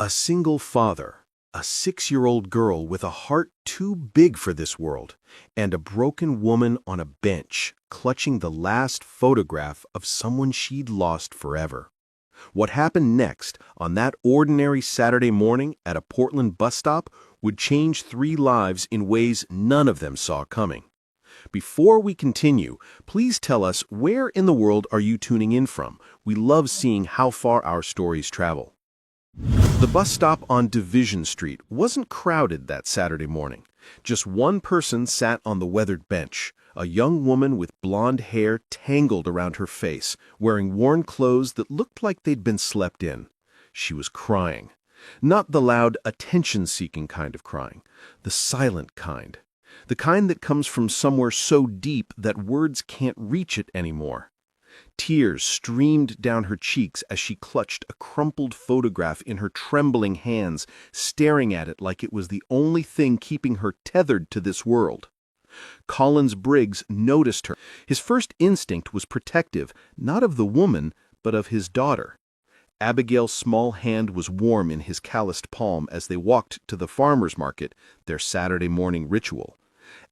A single father, a 6-year-old girl with a heart too big for this world, and a broken woman on a bench clutching the last photograph of someone she'd lost forever. What happened next on that ordinary Saturday morning at a Portland bus stop would change 3 lives in ways none of them saw coming. Before we continue, please tell us where in the world are you tuning in from? We love seeing how far our stories travel. The bus stop on Division Street wasn't crowded that Saturday morning. Just one person sat on the weathered bench, a young woman with blonde hair tangled around her face, wearing worn clothes that looked like they'd been slept in. She was crying. Not the loud, attention-seeking kind of crying, the silent kind. The kind that comes from somewhere so deep that words can't reach it anymore. Tears streamed down her cheeks as she clutched a crumpled photograph in her trembling hands, staring at it like it was the only thing keeping her tethered to this world. Collins Briggs noticed her. His first instinct was protective, not of the woman, but of his daughter. Abigail's small hand was warm in his calloused palm as they walked to the farmer's market, their Saturday morning ritual.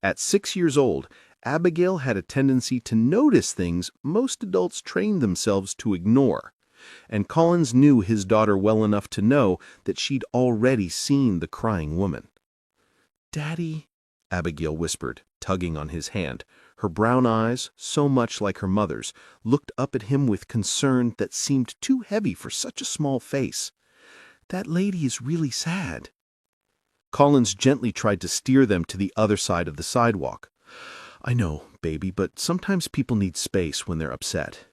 At 6 years old, Abigail had a tendency to notice things most adults trained themselves to ignore, and Collins knew his daughter well enough to know that she'd already seen the crying woman. "Daddy," Abigail whispered, tugging on his hand. Her brown eyes, so much like her mother's, looked up at him with concern that seemed too heavy for such a small face. "That lady is really sad." Collins gently tried to steer them to the other side of the sidewalk. "I know, baby, but sometimes people need space when they're upset."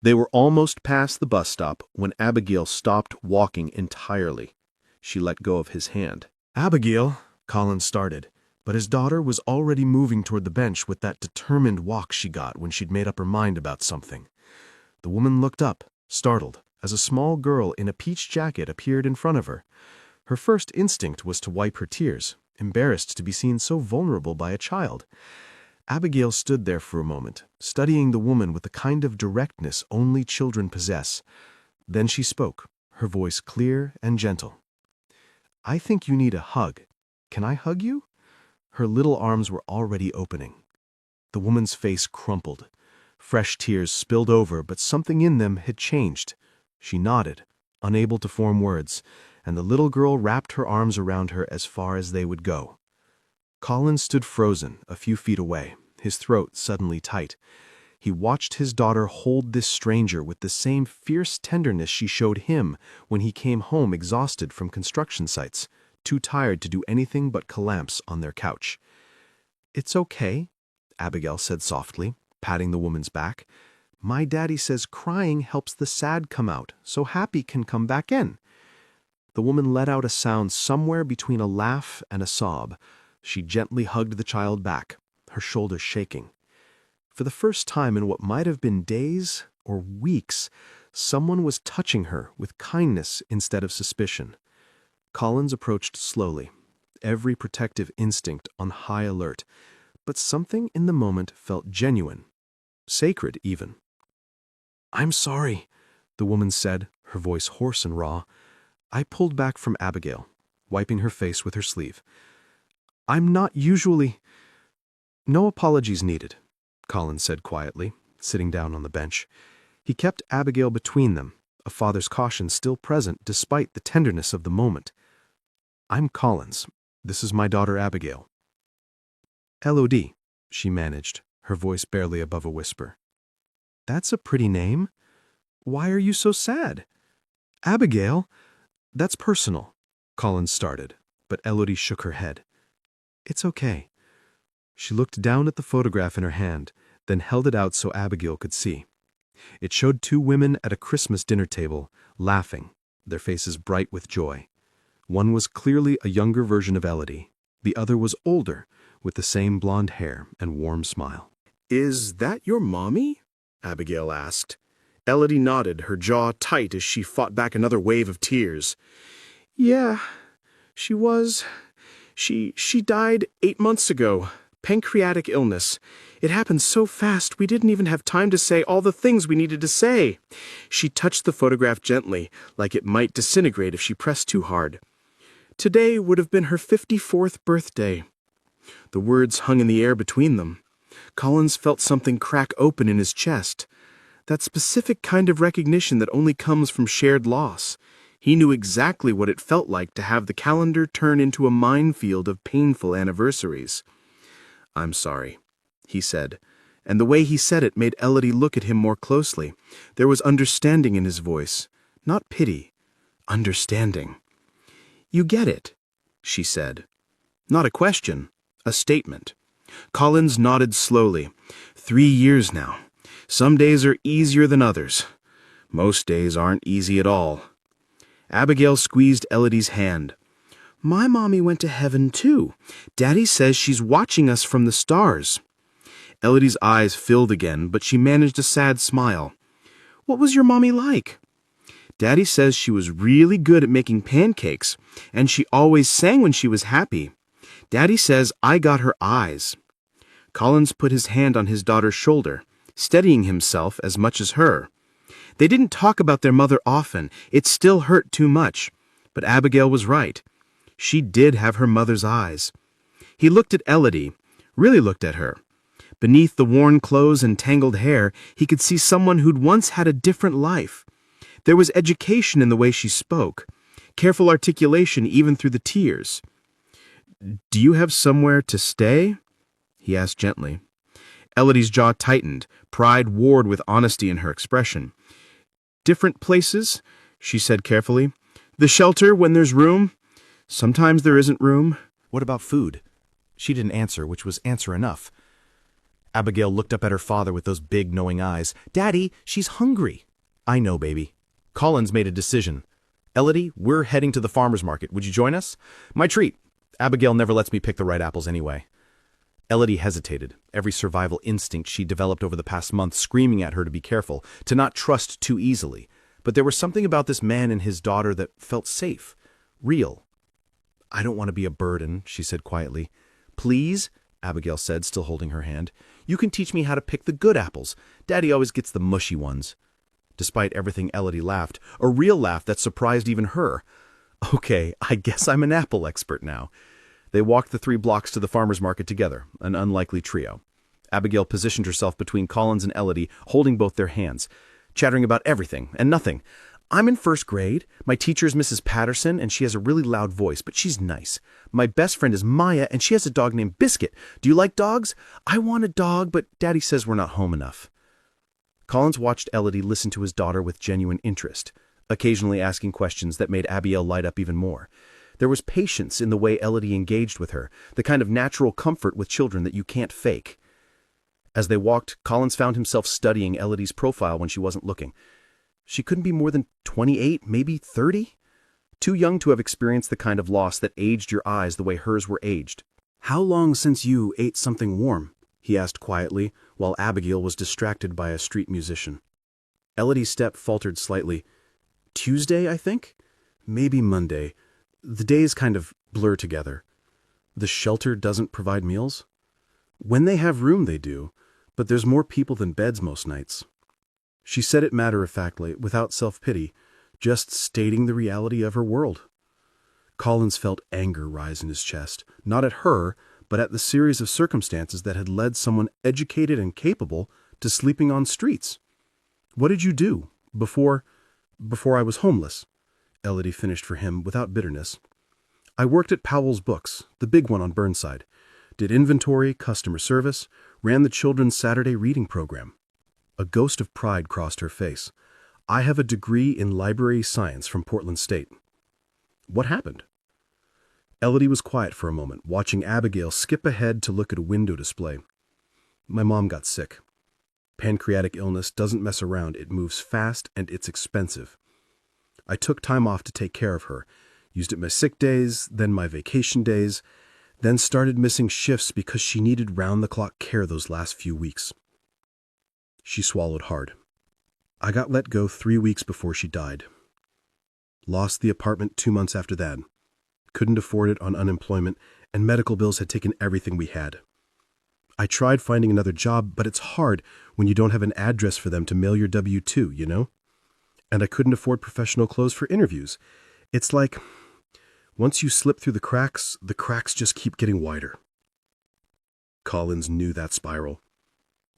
They were almost past the bus stop when Abigail stopped walking entirely. She let go of his hand. "Abigail," Collins started, but his daughter was already moving toward the bench with that determined walk she got when she'd made up her mind about something. The woman looked up, startled, as a small girl in a peach jacket appeared in front of her. Her first instinct was to wipe her tears, embarrassed to be seen so vulnerable by a child. Abigail stood there for a moment, studying the woman with the kind of directness only children possess. Then she spoke, her voice clear and gentle. "I think you need a hug. Can I hug you?" Her little arms were already opening. The woman's face crumpled. Fresh tears spilled over, but something in them had changed. She nodded, unable to form words, and the little girl wrapped her arms around her as far as they would go. Collins stood frozen, a few feet away, his throat suddenly tight. He watched his daughter hold this stranger with the same fierce tenderness she showed him when he came home exhausted from construction sites, too tired to do anything but collapse on their couch. "It's okay," Abigail said softly, patting the woman's back. "My daddy says crying helps the sad come out, so happy can come back in." The woman let out a sound somewhere between a laugh and a sob. She gently hugged the child back, her shoulders shaking. For the first time in what might have been days or weeks, someone was touching her with kindness instead of suspicion. Collins approached slowly, every protective instinct on high alert, but something in the moment felt genuine, sacred even. "I'm sorry," the woman said, her voice hoarse and raw. I pulled back from Abigail, wiping her face with her sleeve. "I'm not usually—" "No apologies needed," Collins said quietly, sitting down on the bench. He kept Abigail between them, a father's caution still present despite the tenderness of the moment. "I'm Collins. This is my daughter Abigail." "LOD," she managed, her voice barely above a whisper. "That's a pretty name. Why are you so sad?" "Abigail, that's personal," Collins started, but Elodie shook her head. "It's okay." She looked down at the photograph in her hand, then held it out so Abigail could see. It showed 2 women at a Christmas dinner table, laughing, their faces bright with joy. One was clearly a younger version of Elodie. The other was older, with the same blonde hair and warm smile. "Is that your mommy?" Abigail asked. Elodie nodded, her jaw tight as she fought back another wave of tears. "Yeah, she was. She died 8 months ago. Pancreatic illness. It happened so fast we didn't even have time to say all the things we needed to say. She touched the photograph gently, like it might disintegrate if she pressed too hard. Today would have been her 54th birthday. The words hung in the air between them. Collins felt something crack open in his chest. That specific kind of recognition that only comes from shared loss. He knew exactly what it felt like to have the calendar turn into a minefield of painful anniversaries. "I'm sorry," he said, and the way he said it made Elodie look at him more closely. There was understanding in his voice, not pity, understanding. "You get it," she said. Not a question, a statement. Collins nodded slowly. 3 years now. Some days are easier than others. Most days aren't easy at all. Abigail squeezed Elodie's hand. "My mommy went to heaven too. Daddy says she's watching us from the stars." Elodie's eyes filled again, but she managed a sad smile. "What was your mommy like?" "Daddy says she was really good at making pancakes, and she always sang when she was happy. Daddy says I got her eyes." Collins put his hand on his daughter's shoulder, steadying himself as much as her. They didn't talk about their mother often. It still hurt too much. But Abigail was right. She did have her mother's eyes. He looked at Elodie, really looked at her. Beneath the worn clothes and tangled hair, he could see someone who'd once had a different life. There was education in the way she spoke, careful articulation even through the tears. "Do you have somewhere to stay?" he asked gently. Elodie's jaw tightened, pride warred with honesty in her expression. "Different places," she said carefully. "The shelter when there's room. Sometimes there isn't room." What about food? She didn't answer, which was answer enough. Abigail looked up at her father with those big, knowing eyes. "Daddy, she's hungry." "I know, baby." Collins made a decision. "Elodie, we're heading to the farmer's market. Would you join us?" "My treat. Abigail never lets me pick the right apples anyway." Elodie hesitated, every survival instinct she developed over the past month screaming at her to be careful, to not trust too easily. But there was something about this man and his daughter that felt safe, real. "I don't want to be a burden," she said quietly. "Please," Abigail said, still holding her hand. "You can teach me how to pick the good apples. Daddy always gets the mushy ones." Despite everything, Elodie laughed, a real laugh that surprised even her. "Okay, I guess I'm an apple expert now." They walked the 3 blocks to the farmer's market together, an unlikely trio. Abigail positioned herself between Collins and Elodie, holding both their hands, chattering about everything and nothing. "I'm in 1st grade. My teacher is Mrs. Patterson, and she has a really loud voice, but she's nice. My best friend is Maya, and she has a dog named Biscuit. Do you like dogs? I want a dog, but Daddy says we're not home enough." Collins watched Elodie listen to his daughter with genuine interest, occasionally asking questions that made Abigail light up even more. There was patience in the way Elodie engaged with her, the kind of natural comfort with children that you can't fake. As they walked, Collins found himself studying Elodie's profile when she wasn't looking. She couldn't be more than 28, maybe 30? Too young to have experienced the kind of loss that aged your eyes the way hers were aged. "How long since you ate something warm?" he asked quietly, while Abigail was distracted by a street musician. Elodie's step faltered slightly. "Tuesday, I think? Maybe Monday. The days kind of blur together. The shelter doesn't provide meals? When they have room, they do, but there's more people than beds most nights." She said it matter-of-factly, without self-pity, just stating the reality of her world. Collins felt anger rise in his chest, not at her, but at the series of circumstances that had led someone educated and capable to sleeping on streets. "What did you do before I was homeless?" Elodie finished for him without bitterness. "I worked at Powell's Books, the big one on Burnside. Did inventory, customer service, ran the children's Saturday reading program." A ghost of pride crossed her face. "I have a degree in library science from Portland State." "What happened?" Elodie was quiet for a moment, watching Abigail skip ahead to look at a window display. "My mom got sick. Pancreatic illness doesn't mess around, it moves fast and it's expensive. I took time off to take care of her, used it my sick days, then my vacation days, then started missing shifts because she needed round-the-clock care those last few weeks." She swallowed hard. "I got let go 3 weeks before she died. Lost the apartment 2 months after that. Couldn't afford it on unemployment, and medical bills had taken everything we had. I tried finding another job, but it's hard when you don't have an address for them to mail your W-2, you know? And I couldn't afford professional clothes for interviews. It's like, once you slip through the cracks just keep getting wider. Collins knew that spiral.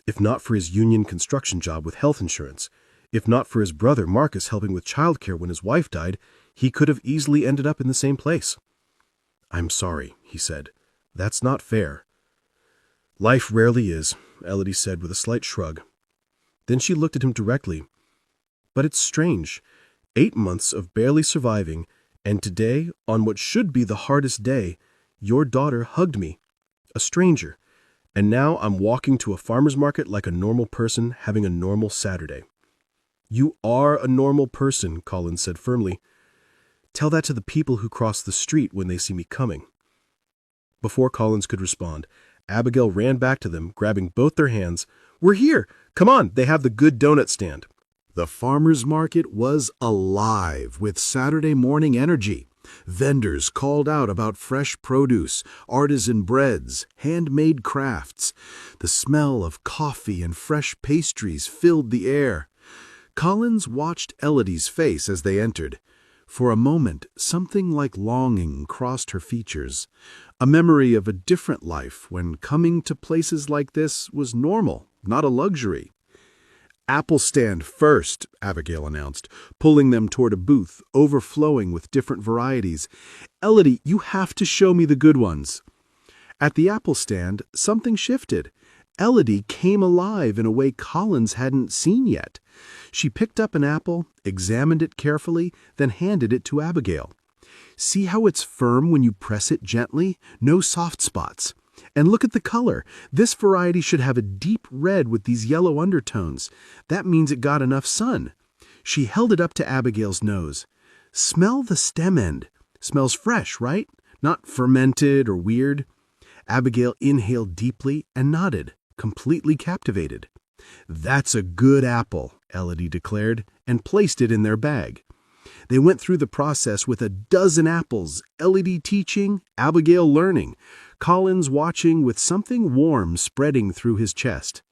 If not for his union construction job with health insurance, if not for his brother Marcus helping with childcare when his wife died, he could have easily ended up in the same place. "I'm sorry," he said. "That's not fair." "Life rarely is," Elodie said with a slight shrug. Then she looked at him directly. "But it's strange. 8 months of barely surviving, and today, on what should be the hardest day, your daughter hugged me. A stranger. And now I'm walking to a farmer's market like a normal person having a normal Saturday." "You are a normal person," Collins said firmly. "Tell that to the people who cross the street when they see me coming." Before Collins could respond, Abigail ran back to them, grabbing both their hands. "We're here! Come on, they have the good donut stand." The farmer's market was alive with Saturday morning energy. Vendors called out about fresh produce, artisan breads, handmade crafts. The smell of coffee and fresh pastries filled the air. Collins watched Elodie's face as they entered. For a moment, something like longing crossed her features, a memory of a different life when coming to places like this was normal, not a luxury. "Apple stand first," Abigail announced, pulling them toward a booth overflowing with different varieties. "Elodie, you have to show me the good ones." At the apple stand, something shifted. Elodie came alive in a way Collins hadn't seen yet. She picked up an apple, examined it carefully, then handed it to Abigail. "See how it's firm when you press it gently? No soft spots. And look at the color. This variety should have a deep red with these yellow undertones. That means it got enough sun." She held it up to Abigail's nose. "Smell the stem end. Smells fresh, right? Not fermented or weird." Abigail inhaled deeply and nodded, completely captivated. "That's a good apple," Elodie declared, and placed it in their bag. They went through the process with a dozen apples, Elodie teaching, Abigail learning, Collins watching with something warm spreading through his chest.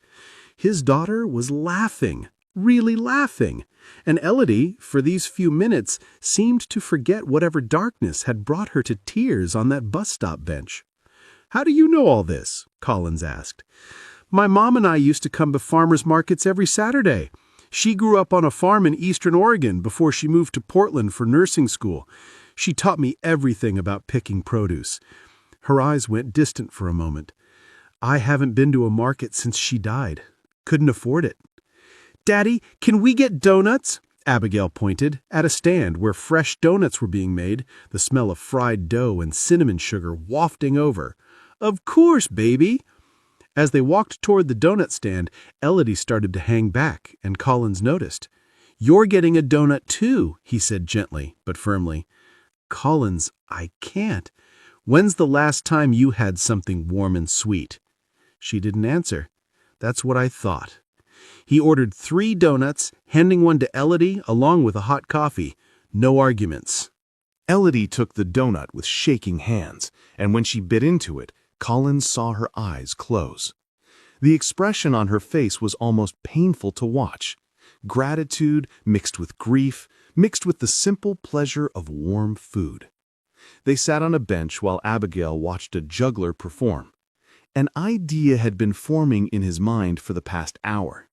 His daughter was laughing, really laughing, and Elodie, for these few minutes, seemed to forget whatever darkness had brought her to tears on that bus stop bench. "How do you know all this?" Collins asked. "My mom and I used to come to farmers markets every Saturday. She grew up on a farm in eastern Oregon before she moved to Portland for nursing school. She taught me everything about picking produce." Her eyes went distant for a moment. "I haven't been to a market since she died. Couldn't afford it." "Daddy, can we get donuts?" Abigail pointed, at a stand where fresh donuts were being made, the smell of fried dough and cinnamon sugar wafting over. "Of course, baby." As they walked toward the donut stand, Elodie started to hang back, and Collins noticed. "You're getting a donut too," he said gently, but firmly. "Collins, I can't. When's the last time you had something warm and sweet?" She didn't answer. "That's what I thought." He ordered 3 donuts, handing one to Elodie along with a hot coffee. No arguments. Elodie took the donut with shaking hands, and when she bit into it, Collins saw her eyes close. The expression on her face was almost painful to watch. Gratitude mixed with grief, mixed with the simple pleasure of warm food. They sat on a bench while Abigail watched a juggler perform. An idea had been forming in his mind for the past hour.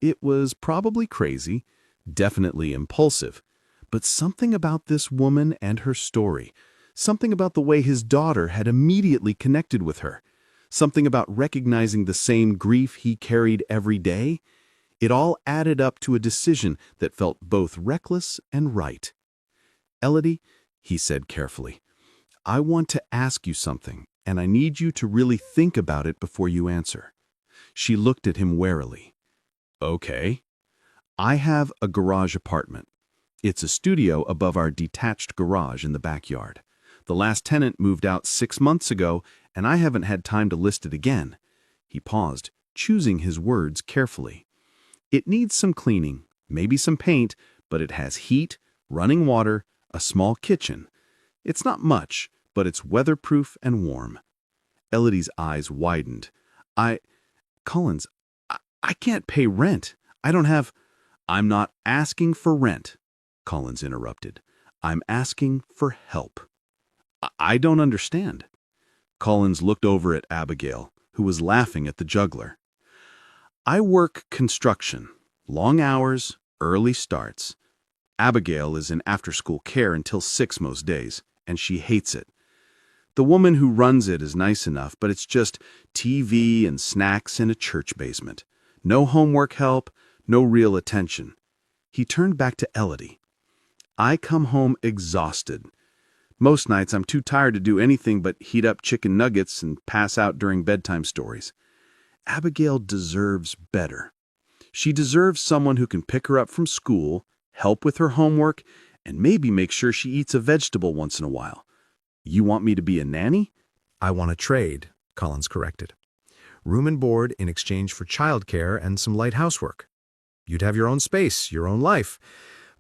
It was probably crazy, definitely impulsive, but something about this woman and her story, something about the way his daughter had immediately connected with her, something about recognizing the same grief he carried every day, it all added up to a decision that felt both reckless and right. "Elodie," he said carefully, "I want to ask you something, and I need you to really think about it before you answer." She looked at him warily. "Okay." "I have a garage apartment. It's a studio above our detached garage in the backyard. The last tenant moved out 6 months ago, and I haven't had time to list it again." He paused, choosing his words carefully. "It needs some cleaning, maybe some paint, but it has heat, running water, a small kitchen. It's not much, but it's weatherproof and warm." Elodie's eyes widened. I, Collins, I can't pay rent. I don't have. I'm not asking for rent, Collins interrupted. I'm asking for help. I don't understand. Collins looked over at Abigail, who was laughing at the juggler. I work construction. Long hours, early starts. Abigail is in after-school care until 6 most days, and she hates it. The woman who runs it is nice enough, but it's just TV and snacks in a church basement. No homework help, no real attention. He turned back to Elodie. I come home exhausted. Most nights I'm too tired to do anything but heat up chicken nuggets and pass out during bedtime stories. Abigail deserves better. She deserves someone who can pick her up from school, help with her homework, and maybe make sure she eats a vegetable once in a while. You want me to be a nanny? I want to trade, Collins corrected. Room and board in exchange for childcare and some light housework. You'd have your own space, your own life,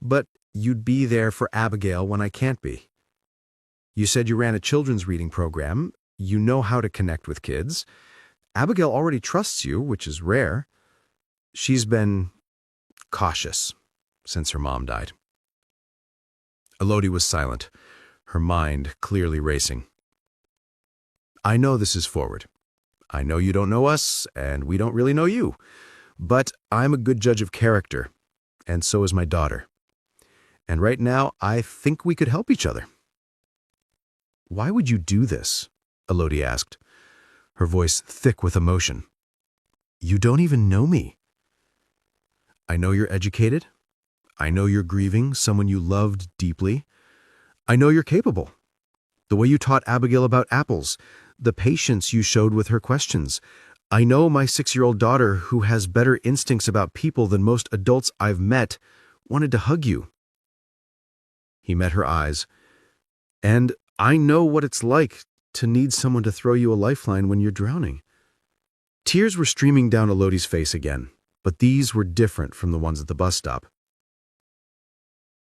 but you'd be there for Abigail when I can't be. You said you ran a children's reading program. You know how to connect with kids. Abigail already trusts you, which is rare. She's been cautious since her mom died. Elodie was silent, her mind clearly racing. I know this is forward. I know you don't know us, and we don't really know you. But I'm a good judge of character, and so is my daughter. And right now, I think we could help each other. Why would you do this? Elodie asked, her voice thick with emotion. You don't even know me. I know you're educated. I know you're grieving someone you loved deeply. I know you're capable. The way you taught Abigail about apples, the patience you showed with her questions. I know my 6-year-old daughter, who has better instincts about people than most adults I've met, wanted to hug you. He met her eyes. And I know what it's like to need someone to throw you a lifeline when you're drowning. Tears were streaming down Elodie's face again, but these were different from the ones at the bus stop.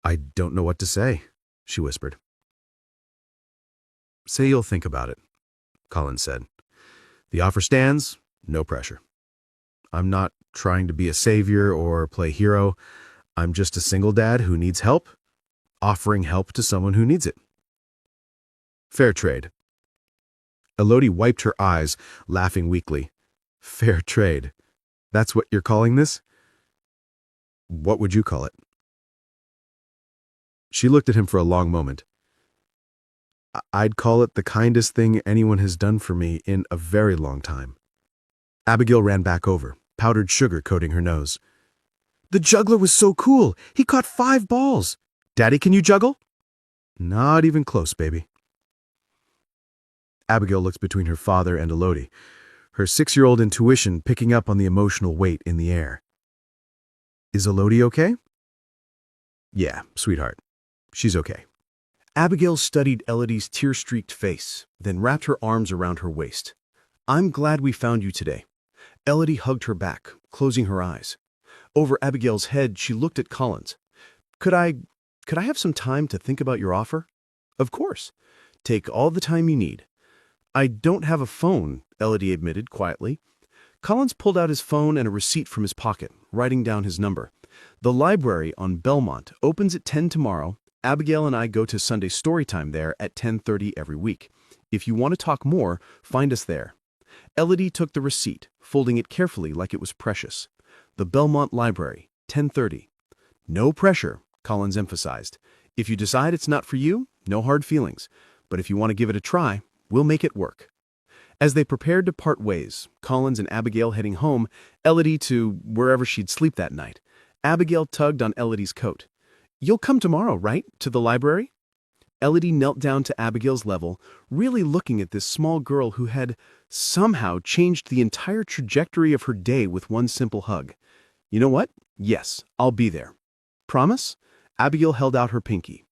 I don't know what to say, she whispered. Say you'll think about it, Collins said. The offer stands, no pressure. I'm not trying to be a savior or play hero. I'm just a single dad who needs help, offering help to someone who needs it. Fair trade. Elodie wiped her eyes, laughing weakly. Fair trade. That's what you're calling this? What would you call it? She looked at him for a long moment. I'd call it the kindest thing anyone has done for me in a very long time. Abigail ran back over, powdered sugar coating her nose. The juggler was so cool. He caught 5 balls. Daddy, can you juggle? Not even close, baby. Abigail looked between her father and Elodie, her 6-year-old intuition picking up on the emotional weight in the air. Is Elodie okay? Yeah, sweetheart. She's okay. Abigail studied Elodie's tear-streaked face, then wrapped her arms around her waist. I'm glad we found you today. Elodie hugged her back, closing her eyes. Over Abigail's head, she looked at Collins. Could I have some time to think about your offer? Of course. Take all the time you need. I don't have a phone, Elodie admitted quietly. Collins pulled out his phone and a receipt from his pocket, writing down his number. The library on Belmont opens at 10 tomorrow. Abigail and I go to Sunday story time there at 10:30 every week. If you want to talk more, find us there. Elodie took the receipt, folding it carefully like it was precious. The Belmont Library, 10:30. No pressure, Collins emphasized. If you decide it's not for you, no hard feelings. But if you want to give it a try, we'll make it work. As they prepared to part ways, Collins and Abigail heading home, Elodie to wherever she'd sleep that night, Abigail tugged on Elodie's coat. You'll come tomorrow, right, to the library? Elodie knelt down to Abigail's level, really looking at this small girl who had somehow changed the entire trajectory of her day with one simple hug. You know what? Yes, I'll be there. Promise? Abigail held out her pinky.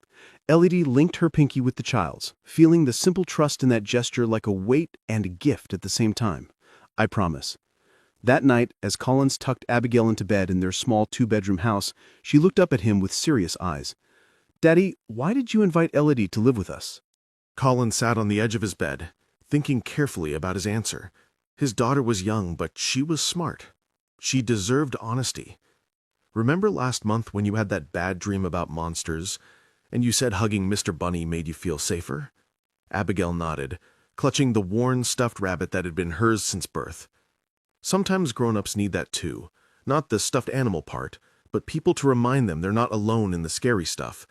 Elodie linked her pinky with the child's, feeling the simple trust in that gesture like a weight and a gift at the same time. I promise. That night, as Collins tucked Abigail into bed in their small 2-bedroom house, she looked up at him with serious eyes. Daddy, why did you invite Elodie to live with us? Collins sat on the edge of his bed, thinking carefully about his answer. His daughter was young, but she was smart. She deserved honesty. Remember last month when you had that bad dream about monsters, and you said hugging Mr. Bunny made you feel safer? Abigail nodded, clutching the worn stuffed rabbit that had been hers since birth. Sometimes grown-ups need that too. Not the stuffed animal part, but people to remind them they're not alone in the scary stuff.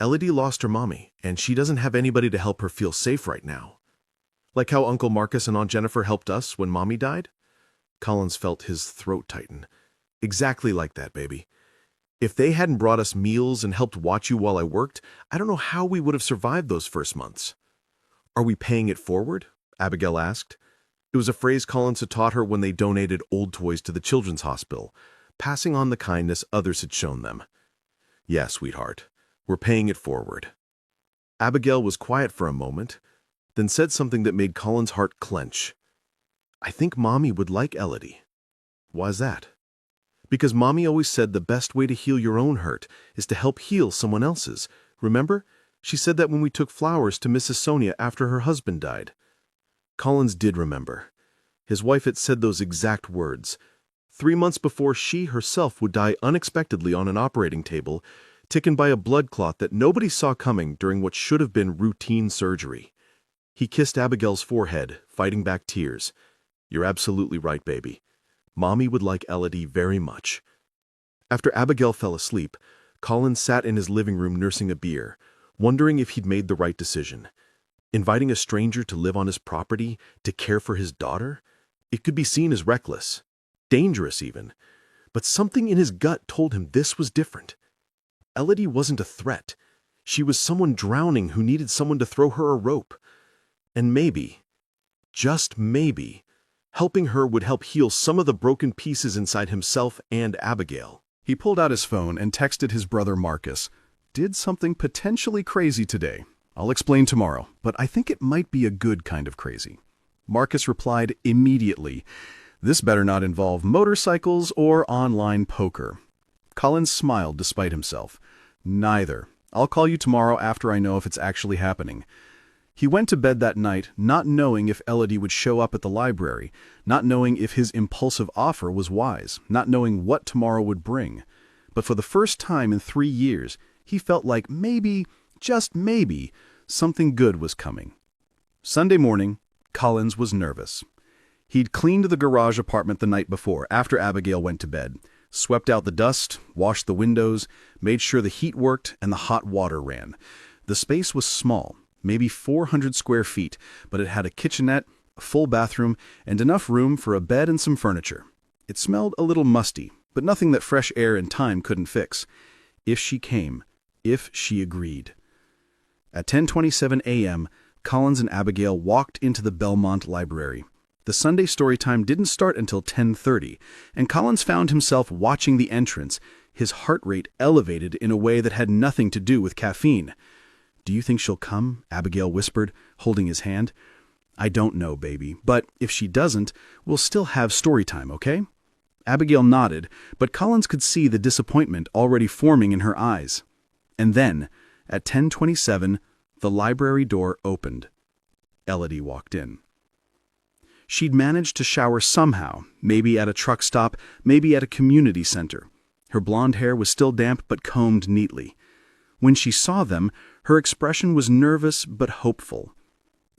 Elodie lost her mommy, and she doesn't have anybody to help her feel safe right now. Like how Uncle Marcus and Aunt Jennifer helped us when Mommy died? Collins felt his throat tighten. Exactly like that, baby. If they hadn't brought us meals and helped watch you while I worked, I don't know how we would have survived those first months. Are we paying it forward? Abigail asked. It was a phrase Collins had taught her when they donated old toys to the children's hospital, passing on the kindness others had shown them. Yeah, sweetheart, we're paying it forward. Abigail was quiet for a moment, then said something that made Collins' heart clench. I think Mommy would like Elodie. Why's that? Because Mommy always said the best way to heal your own hurt is to help heal someone else's. Remember? She said that when we took flowers to Mrs. Sonia after her husband died. Collins did remember. His wife had said those exact words. 3 months before she herself would die unexpectedly on an operating table, taken by a blood clot that nobody saw coming during what should have been routine surgery. He kissed Abigail's forehead, fighting back tears. You're absolutely right, baby. Mommy would like Elodie very much. After Abigail fell asleep, Collins sat in his living room nursing a beer, wondering if he'd made the right decision. Inviting a stranger to live on his property, to care for his daughter? It could be seen as reckless, dangerous even. But something in his gut told him this was different. Elodie wasn't a threat. She was someone drowning who needed someone to throw her a rope. And maybe, just maybe, helping her would help heal some of the broken pieces inside himself and Abigail. He pulled out his phone and texted his brother Marcus. Did something potentially crazy today. I'll explain tomorrow, but I think it might be a good kind of crazy. Marcus replied immediately. This better not involve motorcycles or online poker. Collins smiled despite himself. Neither. I'll call you tomorrow after I know if it's actually happening. He went to bed that night not knowing if Elodie would show up at the library, not knowing if his impulsive offer was wise, not knowing what tomorrow would bring. But for the first time in 3 years, he felt like maybe, just maybe, something good was coming. Sunday morning, Collins was nervous. He'd cleaned the garage apartment the night before, after Abigail went to bed, swept out the dust, washed the windows, made sure the heat worked and the hot water ran. The space was small, maybe 400 square feet, but it had a kitchenette, a full bathroom, and enough room for a bed and some furniture. It smelled a little musty, but nothing that fresh air and time couldn't fix. If she came, if she agreed. At 10:27 a.m., Collins and Abigail walked into the Belmont Library. The Sunday story time didn't start until 10:30, and Collins found himself watching the entrance, his heart rate elevated in a way that had nothing to do with caffeine. Do you think she'll come? Abigail whispered, holding his hand. I don't know, baby, but if she doesn't, we'll still have story time, okay? Abigail nodded, but Collins could see the disappointment already forming in her eyes. And then, at 10:27, the library door opened. Elodie walked in. She'd managed to shower somehow, maybe at a truck stop, maybe at a community center. Her blonde hair was still damp but combed neatly. When she saw them, her expression was nervous but hopeful.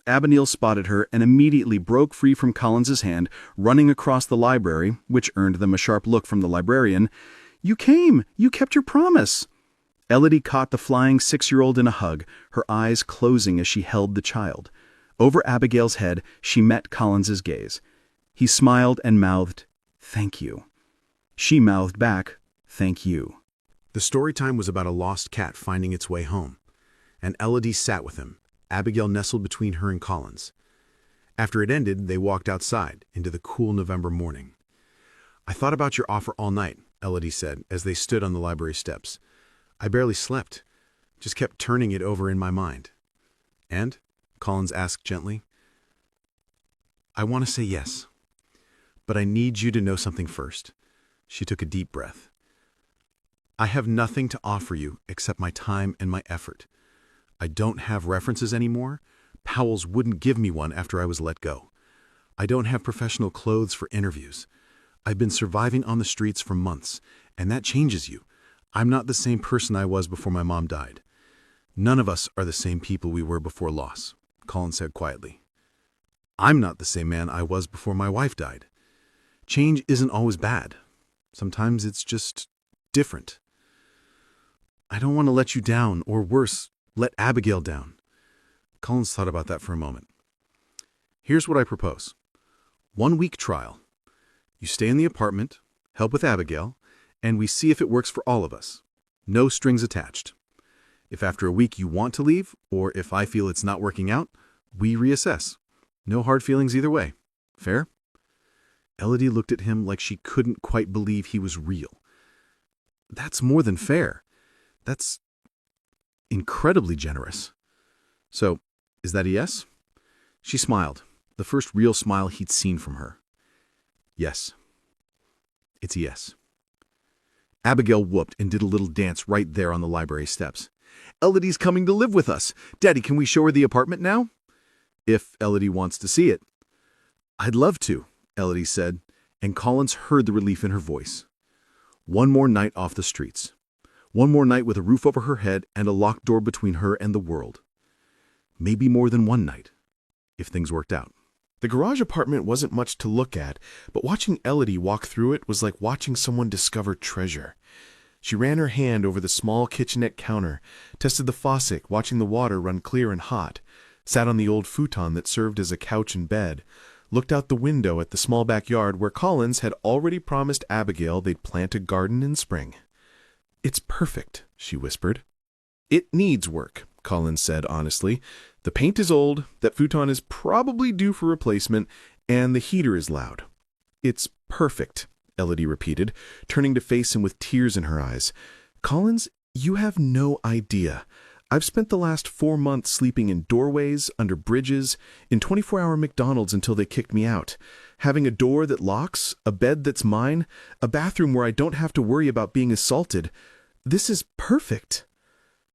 Abigail spotted her and immediately broke free from Collins's hand, running across the library, which earned them a sharp look from the librarian. You came! You kept your promise! Elodie caught the flying 6-year-old in a hug, her eyes closing as she held the child. Over Abigail's head, she met Collins's gaze. He smiled and mouthed, "Thank you." She mouthed back, "Thank you." The story time was about a lost cat finding its way home, and Elodie sat with him, Abigail nestled between her and Collins. After it ended, they walked outside into the cool November morning. I thought about your offer all night, Elodie said as they stood on the library steps. I barely slept, just kept turning it over in my mind. And? Collins asked gently. I want to say yes, but I need you to know something first. She took a deep breath. I have nothing to offer you except my time and my effort. I don't have references anymore. Powell's wouldn't give me one after I was let go. I don't have professional clothes for interviews. I've been surviving on the streets for months, and that changes you. I'm not the same person I was before my mom died. None of us are the same people we were before loss, Colin said quietly. I'm not the same man I was before my wife died. Change isn't always bad. Sometimes it's just different. I don't want to let you down, or worse, let Abigail down. Collins thought about that for a moment. Here's what I propose. 1 week trial. You stay in the apartment, help with Abigail, and we see if it works for all of us. No strings attached. If after a week you want to leave, or if I feel it's not working out, we reassess. No hard feelings either way. Fair? Elodie looked at him like she couldn't quite believe he was real. That's more than fair. That's incredibly generous. So, is that a yes? She smiled, the first real smile he'd seen from her. Yes. It's a yes. Abigail whooped and did a little dance right there on the library steps. Elodie's coming to live with us. Daddy, can we show her the apartment now? If Elodie wants to see it. I'd love to, Elodie said, and Collins heard the relief in her voice. One more night off the streets. One more night with a roof over her head and a locked door between her and the world. Maybe more than one night, if things worked out. The garage apartment wasn't much to look at, but watching Elodie walk through it was like watching someone discover treasure. She ran her hand over the small kitchenette counter, tested the faucet, watching the water run clear and hot, sat on the old futon that served as a couch and bed, looked out the window at the small backyard where Collins had already promised Abigail they'd plant a garden in spring. It's perfect, she whispered. It needs work, Collins said honestly. The paint is old, that futon is probably due for replacement, and the heater is loud. It's perfect, Elodie repeated, turning to face him with tears in her eyes. Collins, you have no idea. I've spent the last 4 months sleeping in doorways, under bridges, in 24-hour McDonald's until they kicked me out. Having a door that locks, a bed that's mine, a bathroom where I don't have to worry about being assaulted. This is perfect.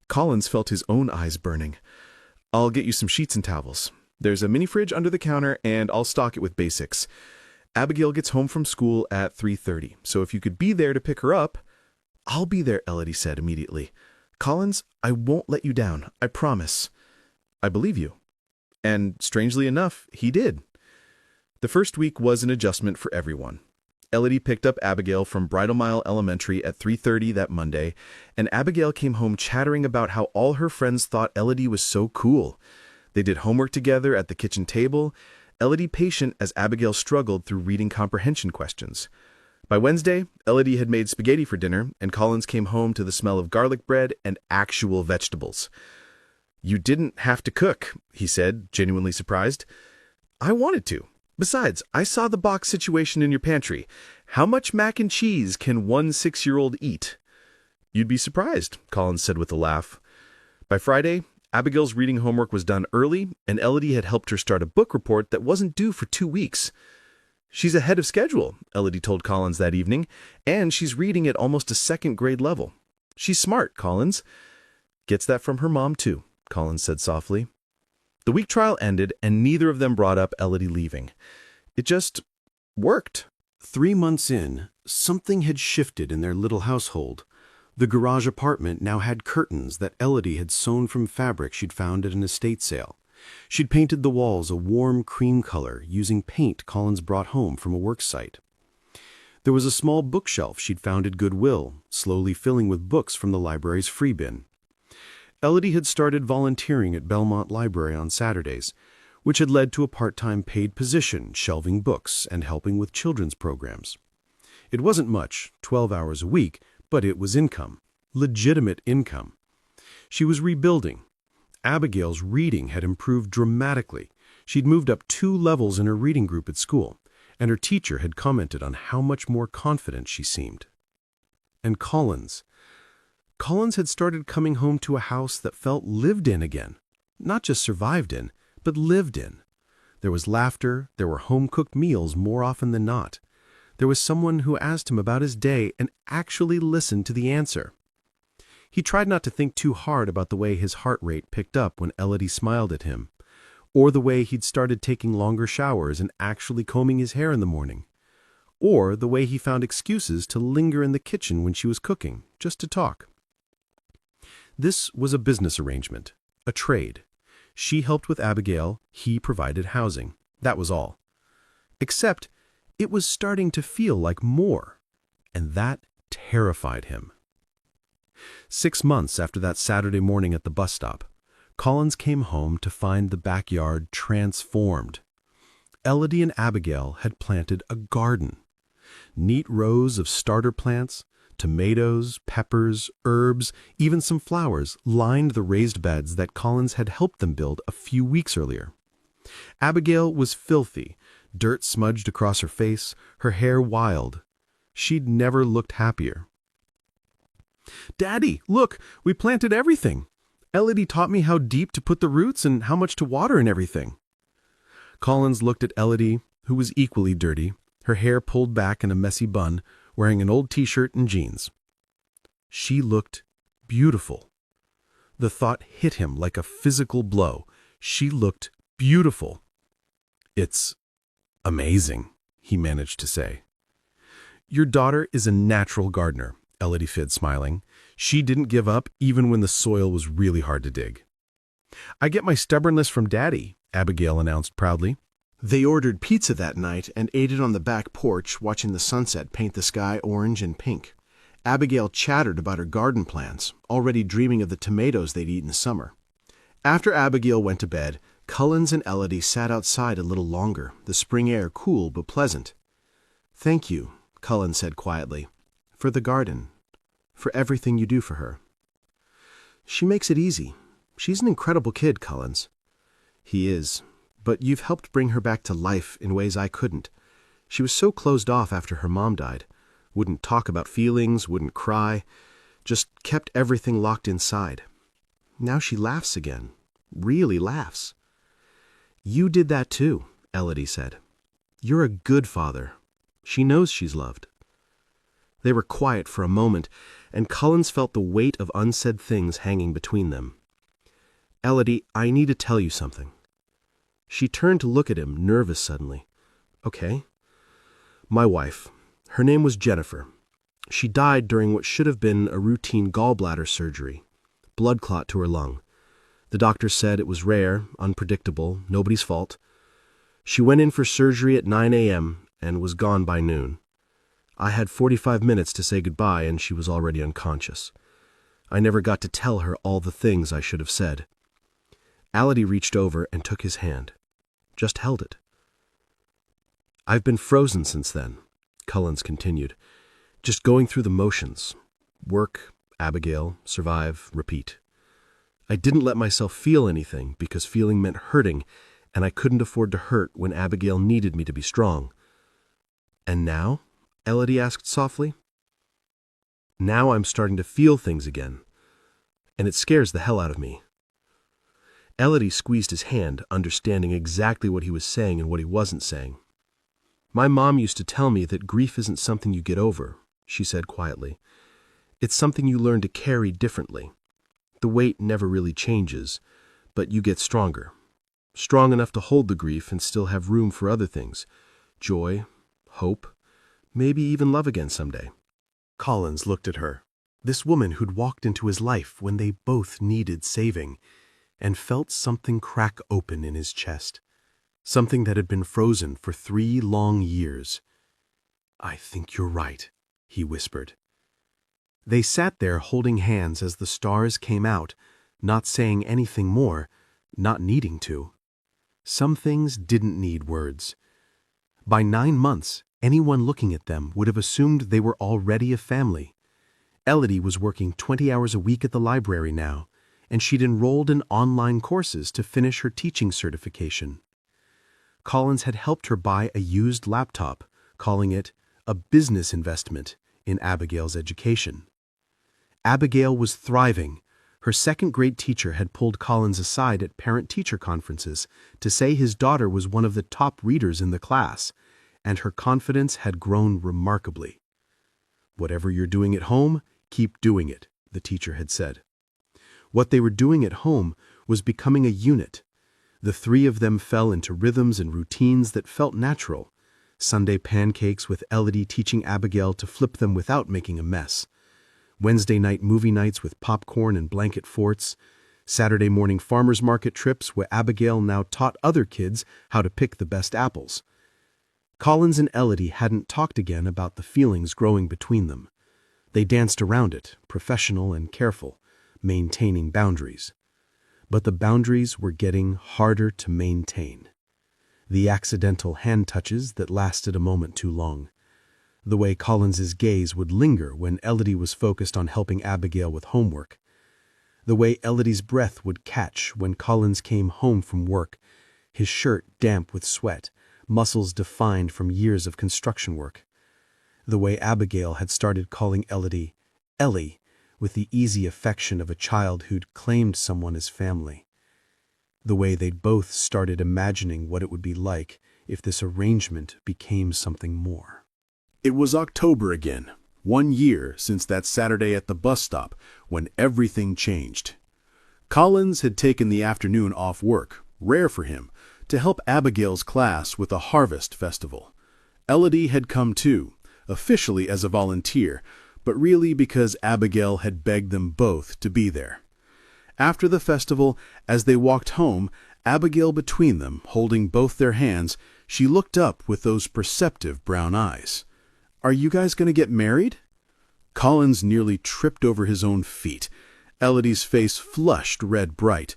Collins felt his own eyes burning. I'll get you some sheets and towels. There's a mini fridge under the counter, and I'll stock it with basics. Abigail gets home from school at 3:30, so if you could be there to pick her up... I'll be there, Elodie said immediately. Collins, I won't let you down, I promise. I believe you. And strangely enough, he did. The first week was an adjustment for everyone. Elodie picked up Abigail from Bridal Mile Elementary at 3:30 that Monday, and Abigail came home chattering about how all her friends thought Elodie was so cool. They did homework together at the kitchen table, Elodie patient as Abigail struggled through reading comprehension questions. By Wednesday, Elodie had made spaghetti for dinner, and Collins came home to the smell of garlic bread and actual vegetables. You didn't have to cook, he said, genuinely surprised. I wanted to. Besides, I saw the box situation in your pantry. How much mac and cheese can one 6-year-old eat? You'd be surprised, Collins said with a laugh. By Friday, Abigail's reading homework was done early, and Elodie had helped her start a book report that wasn't due for 2 weeks. She's ahead of schedule, Elodie told Collins that evening, and she's reading at almost a second-grade level. She's smart, Collins. Gets that from her mom, too, Collins said softly. The week trial ended, and neither of them brought up Elodie leaving. It just worked. 3 months in, something had shifted in their little household. The garage apartment now had curtains that Elodie had sewn from fabric she'd found at an estate sale. She'd painted the walls a warm cream color using paint Collins brought home from a work site. There was a small bookshelf she'd found at Goodwill, slowly filling with books from the library's free bin. Elodie had started volunteering at Belmont Library on Saturdays, which had led to a part-time paid position shelving books and helping with children's programs. It wasn't much, 12 hours a week, but it was income, legitimate income. She was rebuilding. Abigail's reading had improved dramatically. She'd moved up 2 levels in her reading group at school, and her teacher had commented on how much more confident she seemed. And Collins had started coming home to a house that felt lived in again. Not just survived in, but lived in. There was laughter, there were home-cooked meals more often than not. There was someone who asked him about his day and actually listened to the answer. He tried not to think too hard about the way his heart rate picked up when Elodie smiled at him, or the way he'd started taking longer showers and actually combing his hair in the morning, or the way he found excuses to linger in the kitchen when she was cooking, just to talk. This was a business arrangement, a trade. She helped with Abigail, he provided housing. That was all. Except, it was starting to feel like more, and that terrified him. 6 months after that Saturday morning at the bus stop, Collins came home to find the backyard transformed. Elodie and Abigail had planted a garden. Neat rows of starter plants, tomatoes, peppers, herbs, even some flowers lined the raised beds that Collins had helped them build a few weeks earlier. Abigail was filthy, dirt smudged across her face, her hair wild. She'd never looked happier. "Daddy, look, we planted everything. Elodie taught me how deep to put the roots and how much to water and everything." Collins looked at Elodie, who was equally dirty, her hair pulled back in a messy bun, wearing an old t-shirt and jeans. She looked beautiful. The thought hit him like a physical blow. She looked beautiful. "It's amazing," he managed to say. "Your daughter is a natural gardener," Elodie said, smiling. "She didn't give up even when the soil was really hard to dig." "I get my stubbornness from Daddy," Abigail announced proudly. They ordered pizza that night and ate it on the back porch, watching the sunset paint the sky orange and pink. Abigail chattered about her garden plans, already dreaming of the tomatoes they'd eat in the summer. After Abigail went to bed, Collins and Elodie sat outside a little longer, the spring air cool but pleasant. "Thank you," Collins said quietly, "for the garden, for everything you do for her." "She makes it easy. She's an incredible kid, Collins." "He is. But you've helped bring her back to life in ways I couldn't. She was so closed off after her mom died. Wouldn't talk about feelings, wouldn't cry, just kept everything locked inside. Now she laughs again. Really laughs." "You did that too," Elodie said. "You're a good father. She knows she's loved." They were quiet for a moment, and Collins felt the weight of unsaid things hanging between them. "Elodie, I need to tell you something." She turned to look at him, nervous suddenly. "Okay." "My wife. Her name was Jennifer. She died during what should have been a routine gallbladder surgery. Blood clot to her lung. The doctor said it was rare, unpredictable, nobody's fault. She went in for surgery at 9 a.m. and was gone by noon. I had 45 minutes to say goodbye and she was already unconscious. I never got to tell her all the things I should have said." Elodie reached over and took his hand. Just held it. "I've been frozen since then," Collins continued, "just going through the motions. Work, Abigail, survive, repeat. I didn't let myself feel anything because feeling meant hurting, and I couldn't afford to hurt when Abigail needed me to be strong." "And now?" Elodie asked softly. "Now I'm starting to feel things again, and it scares the hell out of me." Elodie squeezed his hand, understanding exactly what he was saying and what he wasn't saying. "My mom used to tell me that grief isn't something you get over," she said quietly. "It's something you learn to carry differently. The weight never really changes, but you get stronger. Strong enough to hold the grief and still have room for other things. Joy, hope, maybe even love again someday." Collins looked at her, this woman who'd walked into his life when they both needed saving, and felt something crack open in his chest, something that had been frozen for 3 long years. "I think you're right," he whispered. They sat there holding hands as the stars came out, not saying anything more, not needing to. Some things didn't need words. By 9 months, anyone looking at them would have assumed they were already a family. Elodie was working 20 hours a week at the library now, and she'd enrolled in online courses to finish her teaching certification. Collins had helped her buy a used laptop, calling it a business investment in Abigail's education. Abigail was thriving. Her second-grade teacher had pulled Collins aside at parent-teacher conferences to say his daughter was one of the top readers in the class, and her confidence had grown remarkably. "Whatever you're doing at home, keep doing it," the teacher had said. What they were doing at home was becoming a unit. The three of them fell into rhythms and routines that felt natural. Sunday pancakes with Elodie teaching Abigail to flip them without making a mess. Wednesday night movie nights with popcorn and blanket forts. Saturday morning farmers market trips where Abigail now taught other kids how to pick the best apples. Collins and Elodie hadn't talked again about the feelings growing between them. They danced around it, professional and careful, maintaining boundaries. But the boundaries were getting harder to maintain. The accidental hand touches that lasted a moment too long. The way Collins's gaze would linger when Elodie was focused on helping Abigail with homework. The way Elodie's breath would catch when Collins came home from work, his shirt damp with sweat, muscles defined from years of construction work. The way Abigail had started calling Elodie Ellie with the easy affection of a child who'd claimed someone as family. The way they'd both started imagining what it would be like if this arrangement became something more. It was October again, 1 year since that Saturday at the bus stop when everything changed. Collins had taken the afternoon off work, rare for him, to help Abigail's class with a harvest festival. Elodie had come too, officially as a volunteer, but really because Abigail had begged them both to be there. After the festival, as they walked home, Abigail between them, holding both their hands, she looked up with those perceptive brown eyes. "Are you guys going to get married?" Collins nearly tripped over his own feet. Elodie's face flushed red bright.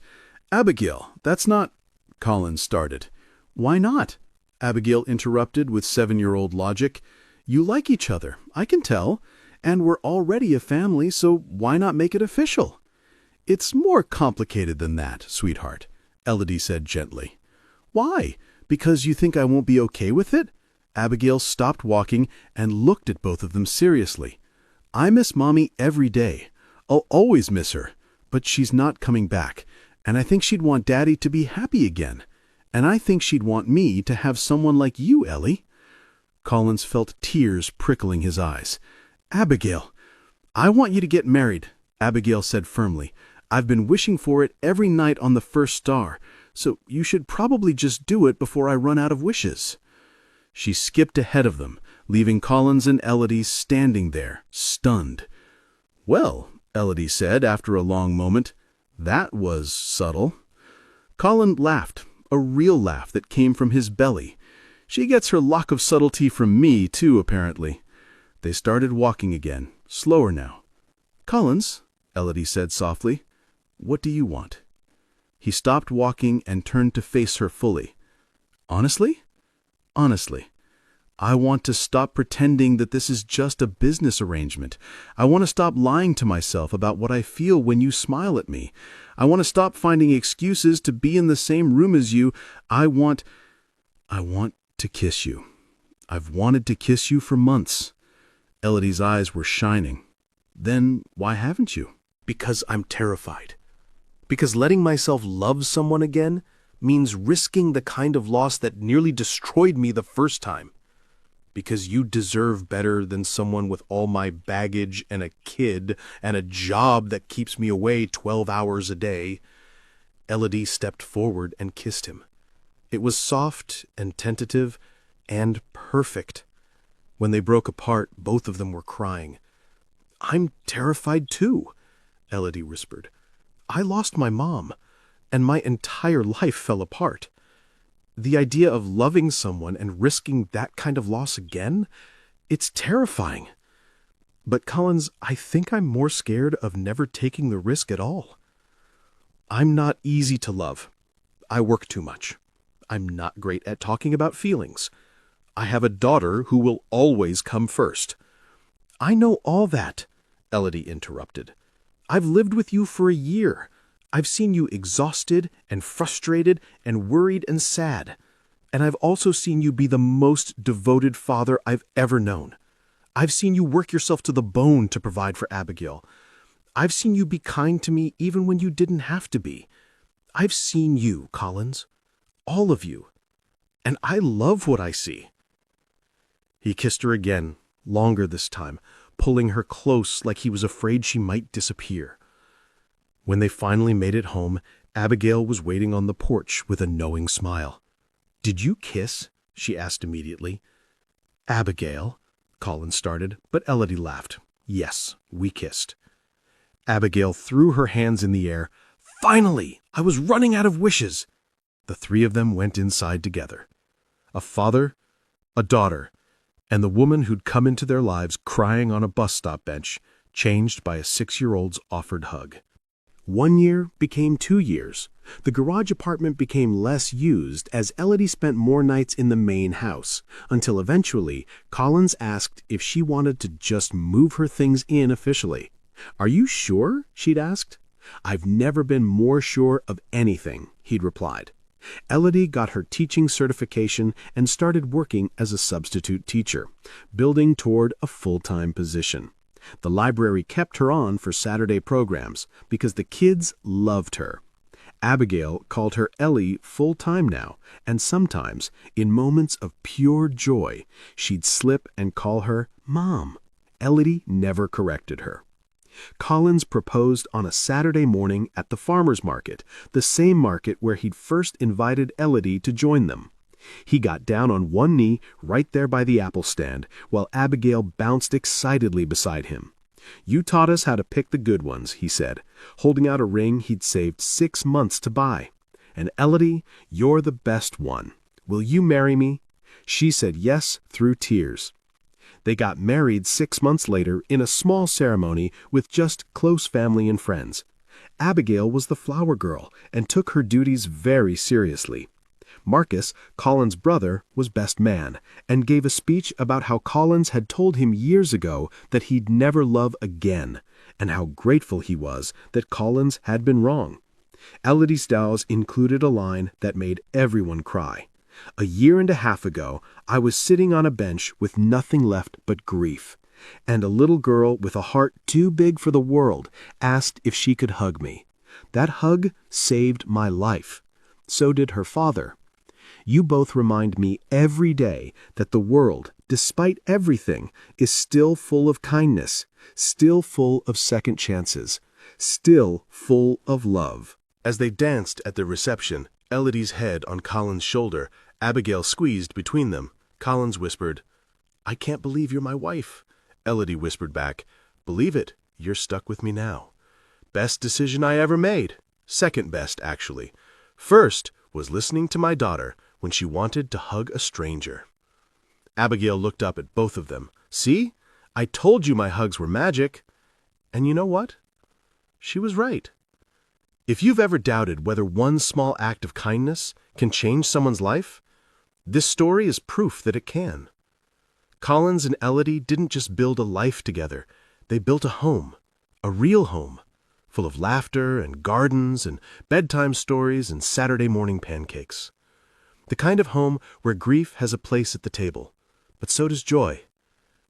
"Abigail, that's not—" Collins started. "Why not?" Abigail interrupted with 7-year-old logic. "You like each other, I can tell, and we're already a family, so why not make it official?" "It's more complicated than that, sweetheart," Elodie said gently. "Why? Because you think I won't be okay with it?" Abigail stopped walking and looked at both of them seriously. "I miss Mommy every day. I'll always miss her, but she's not coming back, and I think she'd want Daddy to be happy again. And I think she'd want me to have someone like you, Ellie." Collins felt tears prickling his eyes. "Abigail, I want you to get married," Abigail said firmly. "I've been wishing for it every night on the first star, so you should probably just do it before I run out of wishes." She skipped ahead of them, leaving Collins and Elodie standing there, stunned. "Well," Elodie said after a long moment, "that was subtle." Colin laughed, a real laugh that came from his belly. "She gets her lock of subtlety from me, too, apparently." They started walking again, slower now. "Collins," Elodie said softly, "what do you want?" He stopped walking and turned to face her fully. "Honestly?" "Honestly. I want to stop pretending that this is just a business arrangement. I want to stop lying to myself about what I feel when you smile at me. I want to stop finding excuses to be in the same room as you. I want to kiss you. I've wanted to kiss you for months." Elodie's eyes were shining. "Then why haven't you?" "Because I'm terrified. Because letting myself love someone again means risking the kind of loss that nearly destroyed me the first time. Because you deserve better than someone with all my baggage and a kid and a job that keeps me away 12 hours a day." Elodie stepped forward and kissed him. It was soft and tentative and perfect. When they broke apart, both of them were crying. "I'm terrified too," Elodie whispered. "I lost my mom, and my entire life fell apart. The idea of loving someone and risking that kind of loss again, it's terrifying. But Collins, I think I'm more scared of never taking the risk at all. I'm not easy to love. I work too much. I'm not great at talking about feelings. I have a daughter who will always come first." "I know all that," Elodie interrupted. "I've lived with you for a year. I've seen you exhausted and frustrated and worried and sad. And I've also seen you be the most devoted father I've ever known. I've seen you work yourself to the bone to provide for Abigail. I've seen you be kind to me even when you didn't have to be. I've seen you, Collins. All of you. And I love what I see." He kissed her again, longer this time, pulling her close like he was afraid she might disappear. When they finally made it home, Abigail was waiting on the porch with a knowing smile. "Did you kiss?" she asked immediately. "Abigail," Colin started, but Elodie laughed. "Yes, we kissed." Abigail threw her hands in the air. "Finally! I was running out of wishes!" The three of them went inside together. A father, a daughter, and the woman who'd come into their lives crying on a bus stop bench, changed by a 6-year-old's offered hug. 1 year became 2 years. The garage apartment became less used as Elodie spent more nights in the main house, until eventually Collins asked if she wanted to just move her things in officially. "Are you sure?" she'd asked. "I've never been more sure of anything," he'd replied. Elodie got her teaching certification and started working as a substitute teacher, building toward a full-time position. The library kept her on for Saturday programs because the kids loved her. Abigail called her Ellie full-time now, and sometimes, in moments of pure joy, she'd slip and call her Mom. Elodie never corrected her. Collins proposed on a Saturday morning at the farmer's market, the same market where he'd first invited Elodie to join them. He got down on one knee right there by the apple stand, while Abigail bounced excitedly beside him. "You taught us how to pick the good ones," he said, holding out a ring he'd saved 6 months to buy. "And Elodie, you're the best one. Will you marry me?" She said yes through tears. They got married 6 months later in a small ceremony with just close family and friends. Abigail was the flower girl and took her duties very seriously. Marcus, Colin's brother, was best man and gave a speech about how Collins had told him years ago that he'd never love again, and how grateful he was that Collins had been wrong. Elodie's vows included a line that made everyone cry. "A year and a half ago, I was sitting on a bench with nothing left but grief, and a little girl with a heart too big for the world asked if she could hug me. That hug saved my life. So did her father. You both remind me every day that the world, despite everything, is still full of kindness, still full of second chances, still full of love." As they danced at the reception, Elodie's head on Colin's shoulder, Abigail squeezed between them. Collins whispered, "I can't believe you're my wife." Elodie whispered back, "Believe it, you're stuck with me now. Best decision I ever made. Second best, actually. First was listening to my daughter when she wanted to hug a stranger." Abigail looked up at both of them. "See? I told you my hugs were magic." And you know what? She was right. If you've ever doubted whether one small act of kindness can change someone's life, this story is proof that it can. Collins and Elodie didn't just build a life together. They built a home, a real home, full of laughter and gardens and bedtime stories and Saturday morning pancakes. The kind of home where grief has a place at the table, but so does joy,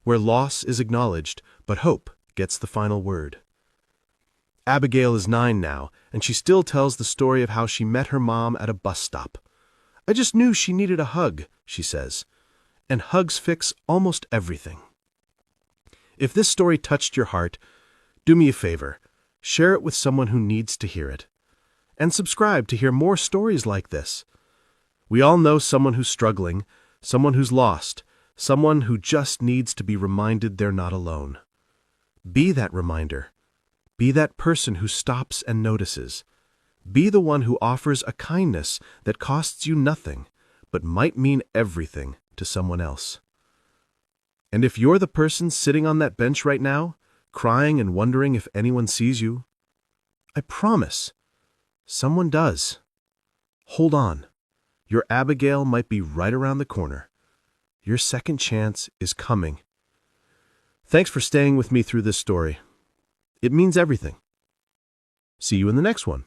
where loss is acknowledged, but hope gets the final word. Abigail is 9 now, and she still tells the story of how she met her mom at a bus stop. "I just knew she needed a hug," she says, and hugs fix almost everything. If this story touched your heart, do me a favor, share it with someone who needs to hear it, and subscribe to hear more stories like this. We all know someone who's struggling, someone who's lost, someone who just needs to be reminded they're not alone. Be that reminder. Be that person who stops and notices. Be the one who offers a kindness that costs you nothing, but might mean everything to someone else. And if you're the person sitting on that bench right now, crying and wondering if anyone sees you, I promise, someone does. Hold on. Your Abigail might be right around the corner. Your second chance is coming. Thanks for staying with me through this story. It means everything. See you in the next one.